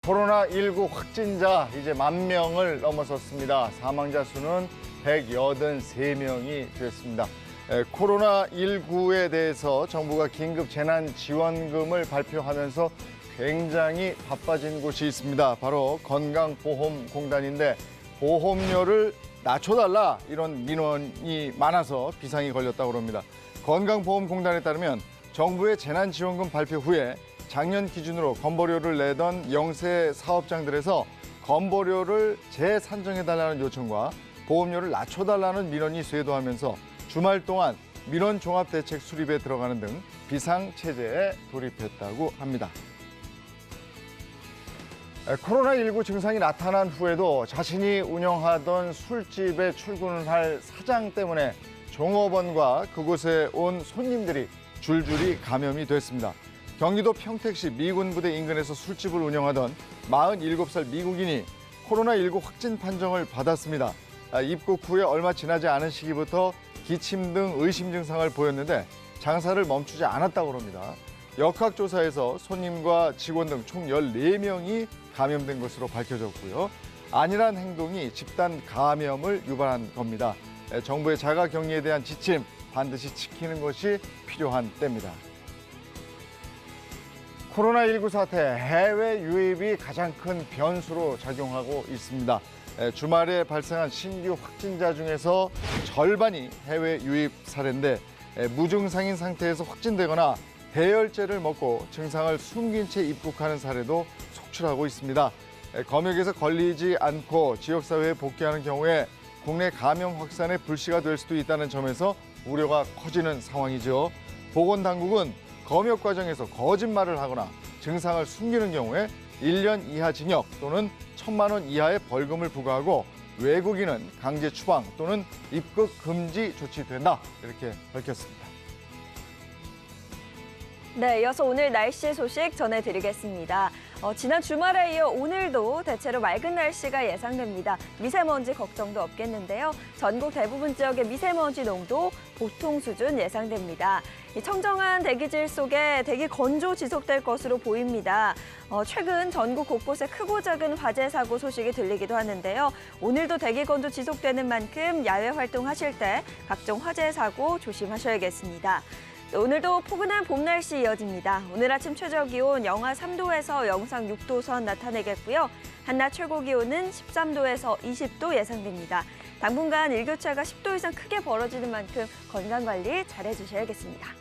코로나19 확진자 이제 10,000명을 넘어섰습니다. 사망자 수는 183명이 됐습니다. 코로나19에 대해서 정부가 긴급 재난지원금을 발표하면서 굉장히 바빠진 곳이 있습니다. 바로 건강보험공단인데 보험료를 낮춰달라 이런 민원이 많아서 비상이 걸렸다고 합니다. 건강보험공단에 따르면 정부의 재난지원금 발표 후에 작년 기준으로 건보료를 내던 영세 사업장들에서 건보료를 재산정해달라는 요청과 보험료를 낮춰달라는 민원이 쇄도하면서 주말 동안 민원 종합대책 수립에 들어가는 등 비상체제에 돌입했다고 합니다. 코로나19 증상이 나타난 후에도 자신이 운영하던 술집에 출근할 사장 때문에 종업원과 그곳에 온 손님들이 줄줄이 감염이 됐습니다. 경기도 평택시 미군부대 인근에서 술집을 운영하던 47살 미국인이 코로나19 확진 판정을 받았습니다. 입국 후에 얼마 지나지 않은 시기부터 기침 등 의심 증상을 보였는데 장사를 멈추지 않았다고 합니다. 역학조사에서 손님과 직원 등 총 14명이 감염된 것으로 밝혀졌고요. 안일한 행동이 집단 감염을 유발한 겁니다. 정부의 자가격리에 대한 지침 반드시 지키는 것이 필요한 때입니다. 코로나19 사태, 해외 유입이 가장 큰 변수로 작용하고 있습니다. 주말에 발생한 신규 확진자 중에서 절반이 해외 유입 사례인데 무증상인 상태에서 확진되거나 대열제를 먹고 증상을 숨긴 채 입국하는 사례도 속출하고 있습니다. 검역에서 걸리지 않고 지역사회에 복귀하는 경우에 국내 감염 확산의 불씨가 될 수도 있다는 점에서 우려가 커지는 상황이죠. 보건당국은 검역 과정에서 거짓말을 하거나 증상을 숨기는 경우에 1년 이하 징역 또는 1,000만 원 이하의 벌금을 부과하고 외국인은 강제 추방 또는 입국 금지 조치된다 이렇게 밝혔습니다. 네, 이어서 오늘 날씨 소식 전해드리겠습니다. 지난 주말에 이어 오늘도 대체로 맑은 날씨가 예상됩니다. 미세먼지 걱정도 없겠는데요. 전국 대부분 지역의 미세먼지 농도 보통 수준 예상됩니다. 이 청정한 대기질 속에 대기 건조 지속될 것으로 보입니다. 최근 전국 곳곳에 크고 작은 화재 사고 소식이 들리기도 하는데요. 오늘도 대기 건조 지속되는 만큼 야외 활동하실 때 각종 화재 사고 조심하셔야겠습니다. 오늘도 포근한 봄 날씨 이어집니다. 오늘 아침 최저 기온 영하 3도에서 영상 6도 선 나타내겠고요. 한낮 최고 기온은 13도에서 20도 예상됩니다. 당분간 일교차가 10도 이상 크게 벌어지는 만큼 건강 관리 잘해주셔야겠습니다.